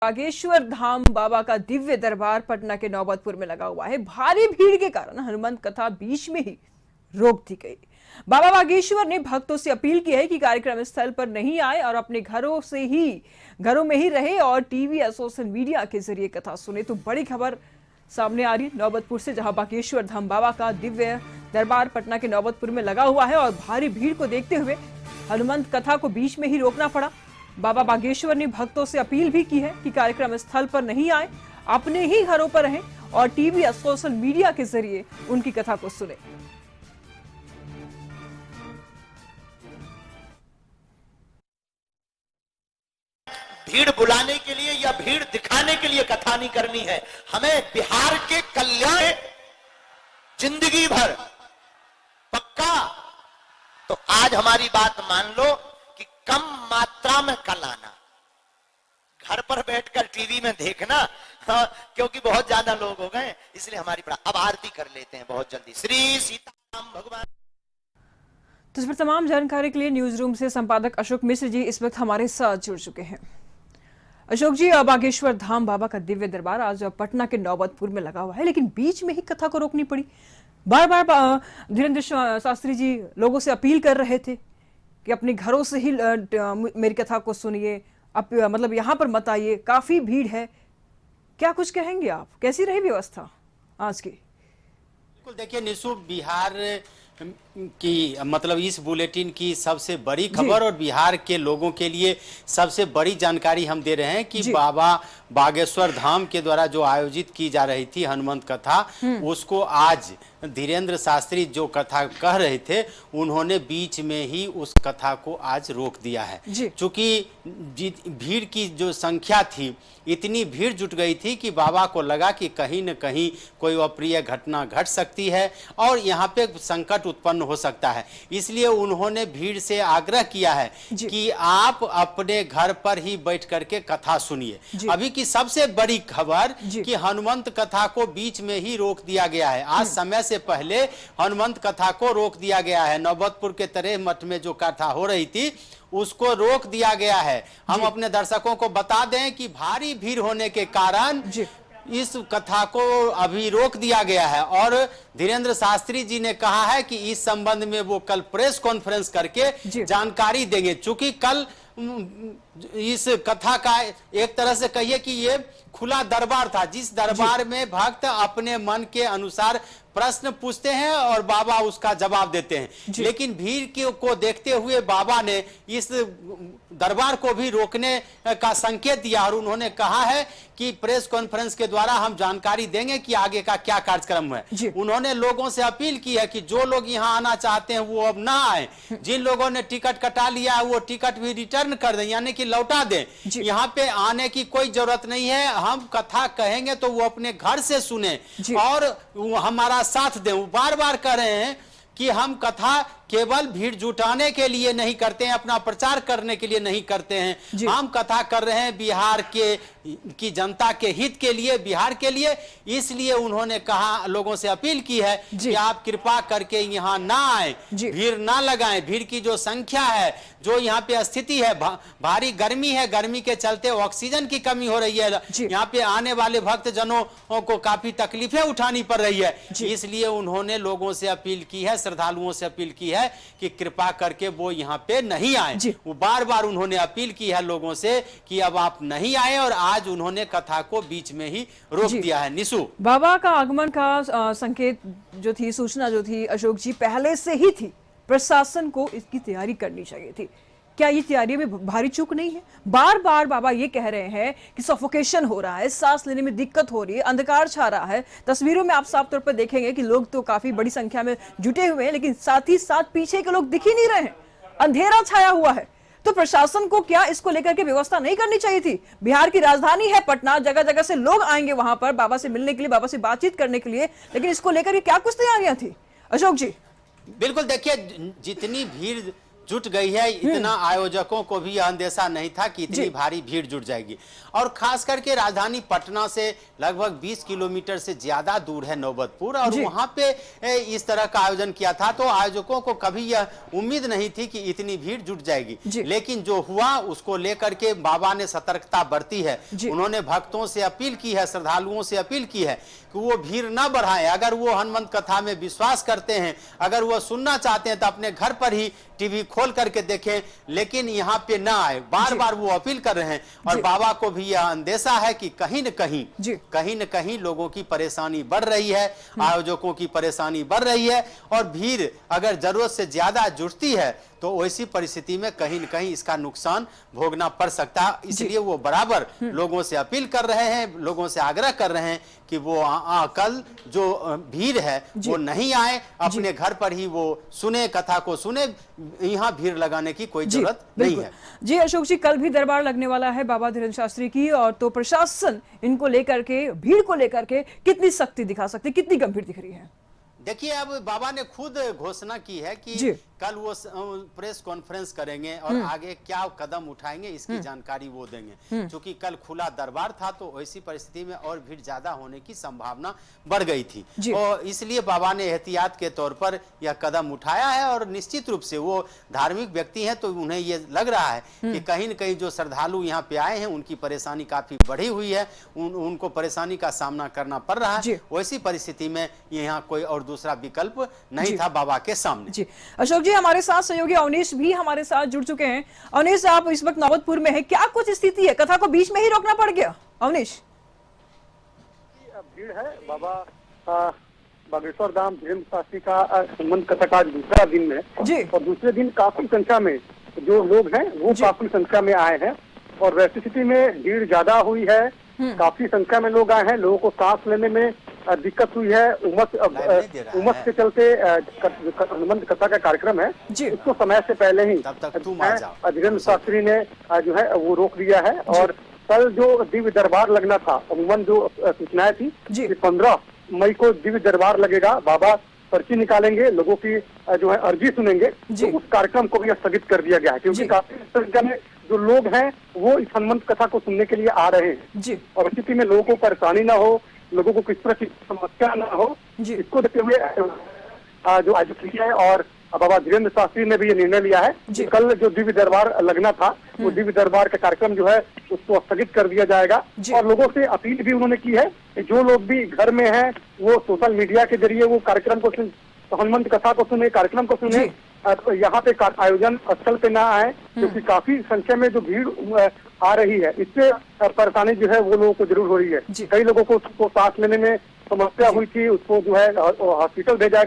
बागेश्वर धाम बाबा का दिव्य दरबार पटना के नौबतपुर में लगा हुआ है। भारी भीड़ के कारण हनुमंत कथा बीच में ही रोक दी गई। बाबा बागेश्वर ने भक्तों से अपील की है कि कार्यक्रम स्थल पर नहीं आए और अपने घरों में ही रहे और टीवी या सोशल मीडिया के जरिए कथा सुने। तो बड़ी खबर सामने आ रही है नौबतपुर से, जहां बागेश्वर धाम बाबा का दिव्य दरबार पटना के नौबतपुर में लगा हुआ है और भारी भीड़ को देखते हुए हनुमंत कथा को बीच में ही रोकना पड़ा। बाबा बागेश्वर ने भक्तों से अपील भी की है कि कार्यक्रम स्थल पर नहीं आए, अपने ही घरों पर रहें और टीवी या सोशल मीडिया के जरिए उनकी कथा को सुने। भीड़ बुलाने के लिए या भीड़ दिखाने के लिए कथा नहीं करनी है। हमें बिहार के कल्याण जिंदगी भर पक्का। तो आज हमारी बात मान लो कि कम मात्रा में कल आना, घर पर बैठकर टीवी में देखना, क्योंकि बहुत ज्यादा लोग हो गए, इसलिए हमारी अब आरती कर लेते हैं बहुत जल्दी। श्री सीताराम भगवान। तो इस पर तमाम जानकारी के लिए न्यूज रूम से संपादक अशोक मिश्र जी इस वक्त हमारे साथ जुड़ चुके हैं। अशोक जी, बागेश्वर धाम बाबा का दिव्य दरबार आज पटना के नौबतपुर में लगा हुआ है, लेकिन बीच में ही कथा को रोकनी पड़ी। बार बार धीरेन्द्र शास्त्री जी लोगों से अपील कर रहे थे कि अपने घरों से ही मेरी कथा को सुनिए, मतलब यहाँ पर मत आइए, काफी भीड़ है। क्या कुछ कहेंगे आप, कैसी रही व्यवस्था आज की? बिल्कुल, देखिए निशु, बिहार की मतलब इस बुलेटिन की सबसे बड़ी खबर और बिहार के लोगों के लिए सबसे बड़ी जानकारी हम दे रहे हैं कि बाबा बागेश्वर धाम के द्वारा जो आयोजित की जा रही थी हनुमंत कथा, उसको आज धीरेन्द्र शास्त्री जो कथा कह रहे थे, उन्होंने बीच में ही उस कथा को आज रोक दिया है। चूंकि भीड़ की जो संख्या थी, इतनी भीड़ जुट गई थी कि बाबा को लगा कि कहीं न कहीं कोई अप्रिय घटना घट सकती है और यहाँ पे संकट उत्पन्न हो सकता है। इसलिए उन्होंने भीड़ से आग्रह किया है कि आप अपने घर पर ही बैठ करके कथा सुनिए। अभी की सबसे बड़ी खबर कि हनुमंत कथा को बीच में ही रोक दिया गया है। आज समय से पहले हनुमंत कथा को रोक दिया गया है। नौबतपुर के तरे मठ में जो कथा हो रही थी उसको रोक दिया गया है। हम अपने दर्शकों को बता दें कि भारी भीड़ होने के कारण इस कथा को अभी रोक दिया गया है और धीरेन्द्र शास्त्री जी ने कहा है कि इस संबंध में वो कल प्रेस कॉन्फ्रेंस करके जानकारी देंगे। चूंकि कल इस कथा का एक तरह से कहिए कि ये खुला दरबार था, जिस दरबार में भक्त अपने मन के अनुसार प्रश्न पूछते हैं और बाबा उसका जवाब देते हैं। लेकिन भीड़ को देखते हुए बाबा ने इस दरबार को भी रोकने का संकेत दिया और उन्होंने कहा है कि प्रेस कॉन्फ्रेंस के द्वारा हम जानकारी देंगे कि आगे का क्या कार्यक्रम है। उन्होंने लोगों से अपील की है कि जो लोग यहाँ आना चाहते हैं वो अब ना आए। जिन लोगों ने टिकट कटा लिया है वो टिकट भी रिटर्न कर दें, यानी कि लौटा दें। यहाँ पे आने की कोई जरूरत नहीं है। हम कथा कहेंगे तो वो अपने घर से सुने और हमारा साथ दें। वो बार बार कह रहे हैं कि हम कथा केवल भीड़ जुटाने के लिए नहीं करते हैं, अपना प्रचार करने के लिए नहीं करते हैं। हम कथा कर रहे हैं बिहार की जनता के हित के लिए, बिहार के लिए। इसलिए उन्होंने कहा, लोगों से अपील की है कि आप कृपा करके यहाँ ना आए, भीड़ ना लगाएं। भीड़ की जो संख्या है, जो यहाँ पे स्थिति है, भारी गर्मी है, गर्मी के चलते ऑक्सीजन की कमी हो रही है। यहाँ पे आने वाले भक्त जनों को काफी तकलीफें उठानी पड़ रही है। इसलिए उन्होंने लोगों से अपील की है, श्रद्धालुओं से अपील की है कि कृपा करके वो यहाँ पे नहीं आए। वो बार बार उन्होंने अपील की है लोगों से कि अब आप नहीं आए और आज उन्होंने कथा को बीच में ही रोक दिया है। निशु, बाबा का आगमन का संकेत जो थी, सूचना जो थी अशोक जी, पहले से ही थी। प्रशासन को इसकी तैयारी करनी चाहिए थी। क्या ये तैयारी में भारी चूक नहीं है? बार बार बाबा ये कह रहे हैं कि सफोकेशन हो रहा है, सांस लेने में दिक्कत हो रही है, अंधकार छा रहा है। तस्वीरों में आप साफ तौर पर देखेंगे कि लोग तो काफी बड़ी संख्या में जुटे हुए हैं, लेकिन साथ ही साथ पीछे के लोग दिख ही नहीं रहे हैं, अंधेरा छाया हुआ है। तो प्रशासन को क्या इसको लेकर के व्यवस्था नहीं करनी चाहिए थी? बिहार की राजधानी है पटना, जगह जगह से लोग आएंगे वहां पर बाबा से मिलने के लिए, बाबा से बातचीत करने के लिए, लेकिन इसको लेकर के क्या कुछ तैयारियां थी अशोक जी? बिल्कुल, देखिए जितनी भीड़ जुट गई है। इतना आयोजकों को भी अंदेशा नहीं था कि इतनी भारी भीड़ जुट जाएगी। और खास करके राजधानी पटना से लगभग 20 किलोमीटर से ज्यादा दूर है नौबतपुर, और वहां पे इस तरह का आयोजन किया था, तो आयोजकों को कभी यह उम्मीद नहीं थी कि इतनी भीड़ जुट जाएगी। लेकिन जो हुआ उसको लेकर के बाबा ने सतर्कता बरती है। उन्होंने भक्तों से अपील की है, श्रद्धालुओं से अपील की है कि वो भीड़ न बढ़ाएं। अगर वो हनुमंत कथा में विश्वास करते हैं, अगर वो सुनना चाहते हैं तो अपने घर पर ही टीवी खोल करके देखें, लेकिन यहाँ पे ना आए। बार बार वो अपील कर रहे हैं। और बाबा को भी यह अंदेशा है कि कहीं न कहीं लोगों की परेशानी बढ़ रही है, आयोजकों की परेशानी बढ़ रही है, और भीड़ अगर जरूरत से ज्यादा जुटती है तो वैसी परिस्थिति में कहीं न कहीं इसका नुकसान भोगना पड़ सकता है। इसलिए वो बराबर लोगों से अपील कर रहे हैं, लोगों से आग्रह कर रहे हैं कि वो कल जो भीड़ है वो नहीं आए, अपने घर पर ही वो सुने, कथा को सुने, यहाँ भीड़ लगाने की कोई जरूरत नहीं है। जी अशोक जी, कल भी दरबार लगने वाला है बाबा धीरेन्द्र शास्त्री की, और तो प्रशासन इनको लेकर के, भीड़ को लेकर के कितनी सख्ती दिखा सकती है, कितनी गंभीर दिख रही है? देखिए, अब बाबा ने खुद घोषणा की है कि कल वो प्रेस कॉन्फ्रेंस करेंगे और आगे क्या कदम उठाएंगे इसकी जानकारी वो देंगे। क्योंकि कल खुला दरबार था तो ऐसी परिस्थिति में और भीड़ ज्यादा होने की संभावना बढ़ गई थी, और इसलिए बाबा ने एहतियात के तौर पर यह कदम उठाया है। और निश्चित रूप से वो धार्मिक व्यक्ति हैं तो उन्हें ये लग रहा है कि कहीं न कहीं जो श्रद्धालु यहाँ पे आए हैं उनकी परेशानी काफी बढ़ी हुई है, उनको परेशानी का सामना करना पड़ रहा है। वैसी परिस्थिति में यहाँ कोई और दूसरा विकल्प नहीं था बाबा के सामने। जी अशोक जी, हमारे साथ सहयोगी अवनीश भी हमारे साथ जुड़ चुके हैं। अवनीश, आप इस वक्त नौबतपुर में है, क्या कुछ स्थिति है? कथा को बीच में ही रोकना पड़ गया? अवनीश, भीड़ है बाबा बागेश्वर धाम धीरेन्द्र शास्त्री का हनुमंत कथा का दूसरा दिन है जी, और दूसरे दिन काफी संख्या में जो लोग हैं वो काफी संख्या में आए हैं, और वैसी स्थिति में भीड़ ज्यादा हुई है। काफी संख्या में लोग आए हैं, लोगों को सांस लेने में दिक्कत हुई है। उमस के चलते हनुमंत कथा का कार्यक्रम है उसको समय से पहले ही धीरेन्द्र शास्त्री ने जो है वो रोक दिया है। और कल जो दिव्य दरबार लगना था, अमूमन जो सूचनाएं थी कि 15 मई को दिव्य दरबार लगेगा, बाबा पर्ची निकालेंगे, लोगों की जो है अर्जी सुनेंगे, तो उस कार्यक्रम को भी स्थगित कर दिया गया है। क्योंकि काफी संख्या में जो लोग हैं वो इस हनुमंत कथा को सुनने के लिए आ रहे हैं, और स्थिति में लोगों को परेशानी ना हो, लोगों को किस तरह की समस्या ना हो, इसको देखते हुए जो आयोजित किया है। और बाबा धीरेन्द्र शास्त्री ने भी ये निर्णय लिया है कि कल जो दिव्य दरबार लगना था वो दिव्य दरबार का कार्यक्रम जो है उसको स्थगित कर दिया जाएगा। और लोगों से अपील भी उन्होंने की है कि जो लोग भी घर में हैं वो सोशल मीडिया के जरिए वो कार्यक्रम को हनुमंत कथा को सुने, कार्यक्रम को सुने, तो यहाँ पे आयोजन स्थल पे ना आए, क्योंकि काफी संख्या में जो भीड़ आ रही है इससे परेशानी जो है वो लोगों को जरूर हो रही है। कई लोगों को सांस लेने में समस्या हुई थी, उसको जो है हॉस्पिटल भेजा